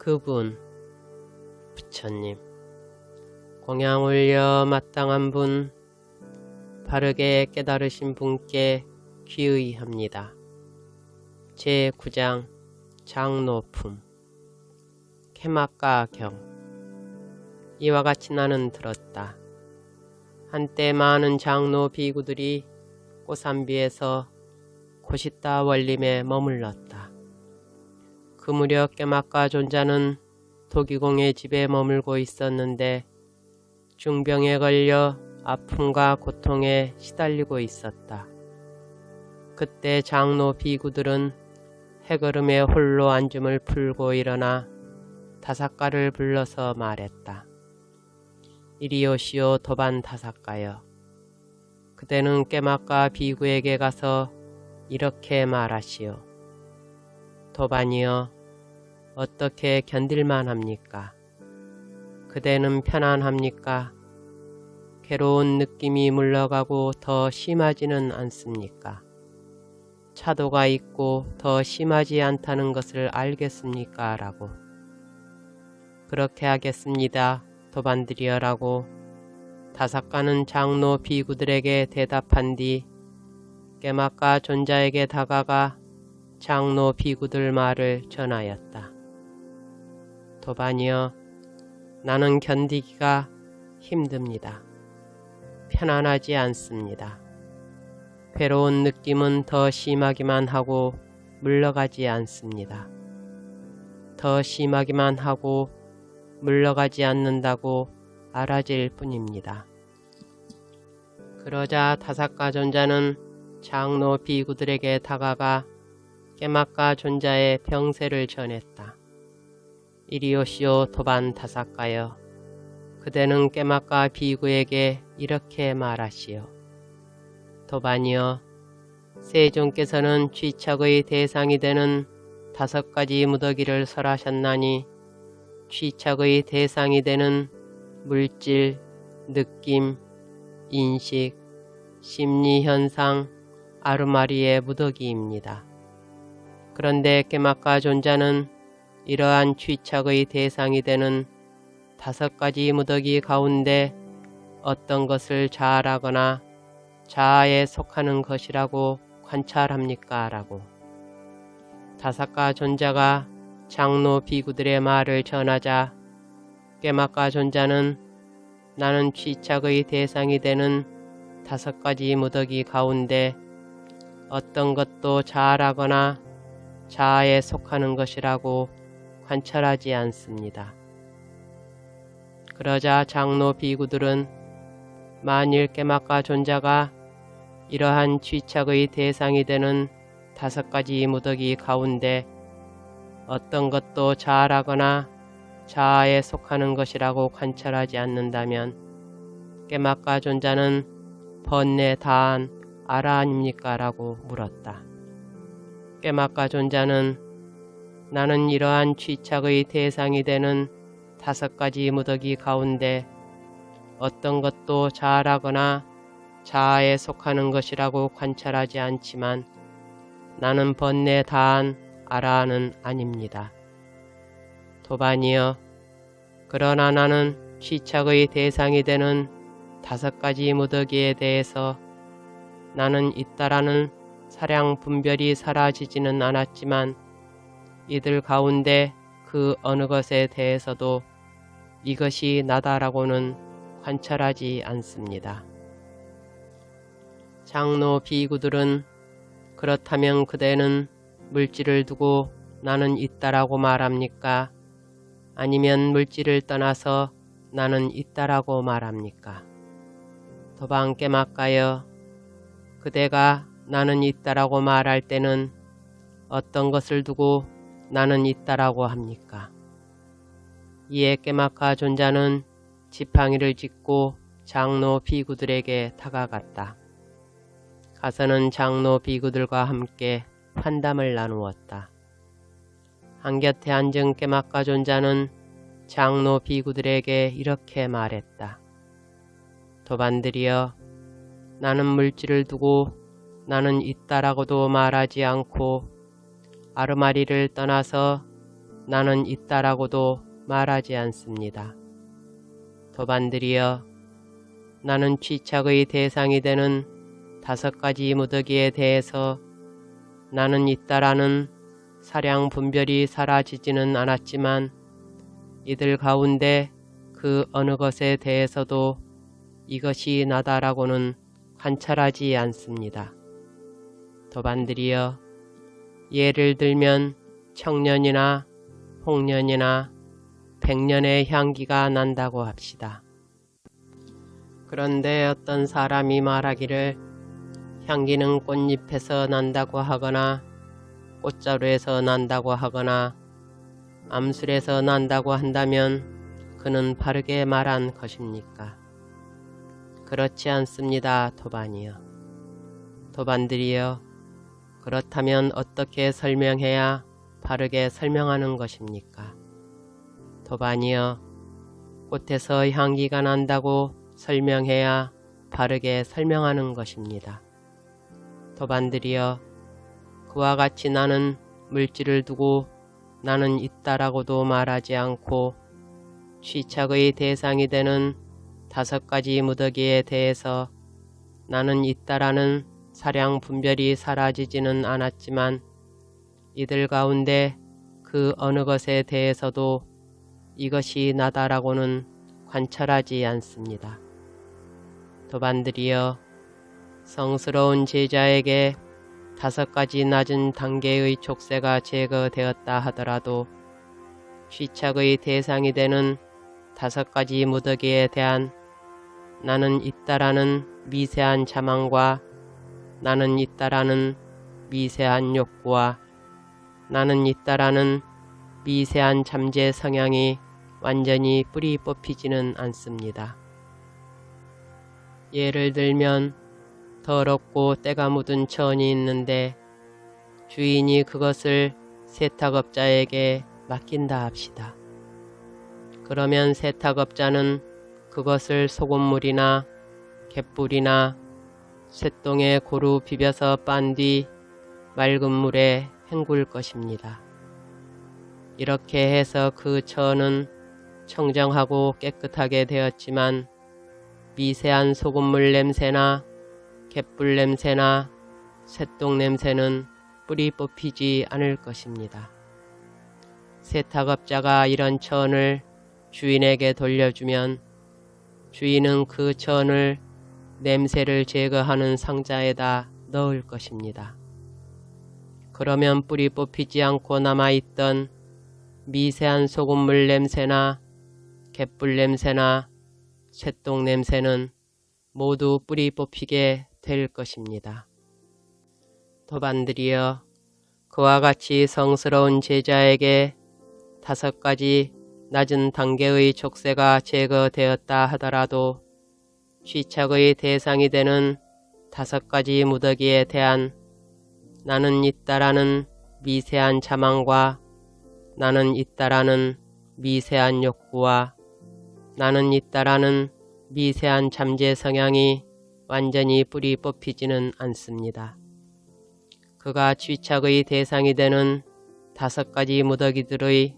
그분, 부처님, 공양 올려 마땅한 분, 바르게 깨달으신 분께 귀의합니다. 제9장 장노품 케마가경. 이와 같이 나는 들었다. 한때 많은 장로 비구들이 고산비에서 고시다 원림에 머물렀다. 그 무렵 깨마가 존자는 도기공의 집에 머물고 있었는데 중병에 걸려 아픔과 고통에 시달리고 있었다. 그때 장로 비구들은 해걸음에 홀로 앉음을 풀고 일어나 다사가를 불러서 말했다. 이리 오시오 도반 다사가여. 그대는 깨마가 비구에게 가서 이렇게 말하시오. 도반이여, 어떻게 견딜만 합니까? 그대는 편안합니까? 괴로운 느낌이 물러가고 더 심하지는 않습니까? 차도가 있고 더 심하지 않다는 것을 알겠습니까? 라고. 그렇게 하겠습니다. 도반들이여라고 다사가는 장로 비구들에게 대답한 뒤 깨마가 존자에게 다가가 장로 비구들 말을 전하였다. 도반이여, 나는 견디기가 힘듭니다. 편안하지 않습니다. 괴로운 느낌은 더 심하기만 하고 물러가지 않습니다. 더 심하기만 하고 물러가지 않는다고 알아질 뿐입니다. 그러자 다사가 존자는 장로 비구들에게 다가가 깨마가 존자의 병세를 전했다. 이리 오시오 도반 다사가여. 그대는 깨마가 비구에게 이렇게 말하시오. 도반이여, 세존께서는 취착의 대상이 되는 5가지 무더기를 설하셨나니 취착의 대상이 되는 물질, 느낌, 인식, 심리현상, 아르마리의 무더기입니다. 그런데 깨마가 존자는 이러한 취착의 대상이 되는 5가지 무더기 가운데 어떤 것을 자아라거나 자아에 속하는 것이라고 관찰합니까? 라고. 다사가 존자가 장로 비구들의 말을 전하자 깨마가 존자는 나는 취착의 대상이 되는 5가지 무더기 가운데 어떤 것도 자아라거나 자아에 속하는 것이라고 관찰하지 않습니다. 그러자 장로 비구들은 만일 깨마가 존자가 이러한 취착의 대상이 되는 5가지 무더기 가운데 어떤 것도 자아라거나 자아에 속하는 것이라고 관찰하지 않는다면 깨마가 존자는 번뇌 다한 아라 아닙니까? 라고 물었다. 깨마가 존자는 나는 이러한 취착의 대상이 되는 5가지 무더기 가운데 어떤 것도 자아라거나 자아에 속하는 것이라고 관찰하지 않지만 나는 번뇌 다한 아라는 아닙니다. 도반이여, 그러나 나는 취착의 대상이 되는 5가지 무더기에 대해서 나는 있다라는 사량 분별이 사라지지는 않았지만 이들 가운데 그 어느 것에 대해서도 이것이 나다라고는 관찰하지 않습니다. 장로 비구들은 그렇다면 그대는 물질을 두고 나는 있다라고 말합니까? 아니면 물질을 떠나서 나는 있다라고 말합니까? 도반 깨마가여, 그대가 나는 있다라고 말할 때는 어떤 것을 두고 나는 있다라고 합니까? 이에 깨마가 존자는 지팡이를 짚고 장로 비구들에게 다가갔다. 가서는 장로 비구들과 함께 환담을 나누었다. 한곁에 앉은 깨마가 존자는 장로 비구들에게 이렇게 말했다. 도반들이여, 나는 물질을 두고 나는 있다라고도 말하지 않고 아르마리를 떠나서 나는 있다라고도 말하지 않습니다. 도반들이여, 나는 취착의 대상이 되는 5가지 무더기에 대해서 나는 있다라는 사량 분별이 사라지지는 않았지만 이들 가운데 그 어느 것에 대해서도 이것이 나다라고는 관찰하지 않습니다. 도반들이여, 예를 들면 청년이나 홍년이나 백년의 향기가 난다고 합시다. 그런데 어떤 사람이 말하기를 향기는 꽃잎에서 난다고 하거나 꽃자루에서 난다고 하거나 암술에서 난다고 한다면 그는 바르게 말한 것입니까? 그렇지 않습니다. 도반이여. 도반들이여, 그렇다면 어떻게 설명해야 바르게 설명하는 것입니까? 도반이여, 꽃에서 향기가 난다고 설명해야 바르게 설명하는 것입니다. 도반들이여, 그와 같이 나는 물질을 두고 나는 있다라고도 말하지 않고 취착의 대상이 되는 5가지 무더기에 대해서 나는 있다라는 사량 분별이 사라지지는 않았지만 이들 가운데 그 어느 것에 대해서도 이것이 나다라고는 관찰하지 않습니다. 도반들이여, 성스러운 제자에게 5가지 낮은 단계의 족쇄가 제거되었다 하더라도 취착의 대상이 되는 5가지 무더기에 대한 나는 있다라는 미세한 자망과 나는 있다라는 미세한 욕구와 나는 있다라는 미세한 잠재 성향이 완전히 뿌리 뽑히지는 않습니다. 예를 들면 더럽고 때가 묻은 천이 있는데 주인이 그것을 세탁업자에게 맡긴다 합시다. 그러면 세탁업자는 그것을 소금물이나 갯불이나 쇠똥에 고루 비벼서 빤 뒤 맑은 물에 헹굴 것입니다. 이렇게 해서 그 천은 청정하고 깨끗하게 되었지만 미세한 소금물 냄새나 갯불 냄새나 쇠똥 냄새는 뿌리 뽑히지 않을 것입니다. 세탁업자가 이런 천을 주인에게 돌려주면 주인은 그 천을 냄새를 제거하는 상자에다 넣을 것입니다. 그러면 뿌리 뽑히지 않고 남아있던 미세한 소금물 냄새나 갯불 냄새나 쇠똥 냄새는 모두 뿌리 뽑히게 될 것입니다. 도반들이여, 그와 같이 성스러운 제자에게 5가지 낮은 단계의 족쇄가 제거되었다 하더라도 취착의 대상이 되는 5가지 무더기에 대한 나는 있다라는 미세한 자망과 나는 있다라는 미세한 욕구와 나는 있다라는 미세한 잠재 성향이 완전히 뿌리 뽑히지는 않습니다. 그가 취착의 대상이 되는 5가지 무더기들의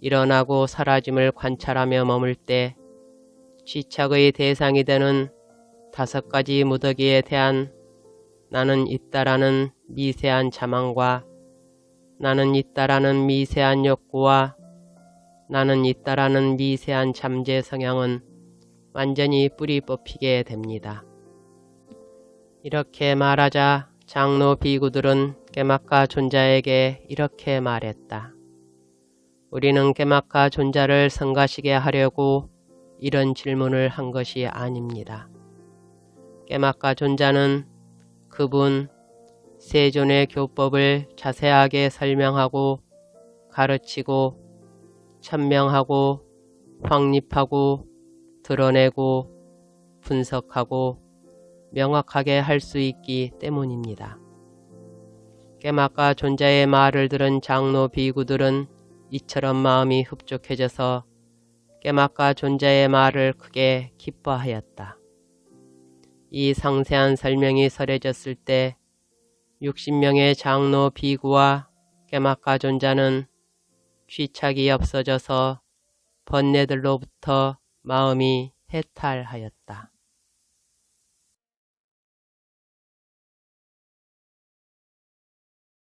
일어나고 사라짐을 관찰하며 머물 때 취착의 대상이 되는 5가지 무더기에 대한 나는 있다라는 미세한 자망과 나는 있다라는 미세한 욕구와 나는 있다라는 미세한 잠재 성향은 완전히 뿌리 뽑히게 됩니다. 이렇게 말하자 장로 비구들은 깨막가 존자에게 이렇게 말했다. 우리는 깨막가 존자를 성가시게 하려고 이런 질문을 한 것이 아닙니다. 깨막가 존자는 그분 세존의 교법을 자세하게 설명하고 가르치고 천명하고 확립하고 드러내고 분석하고 명확하게 할 수 있기 때문입니다. 깨막가 존자의 말을 들은 장로 비구들은 이처럼 마음이 흡족해져서 깨막가 존자의 말을 크게 기뻐하였다. 이 상세한 설명이 설해졌을 때 60명의 장로 비구와 깨막가 존자는 쥐착이 없어져서 번뇌들로부터 마음이 해탈하였다.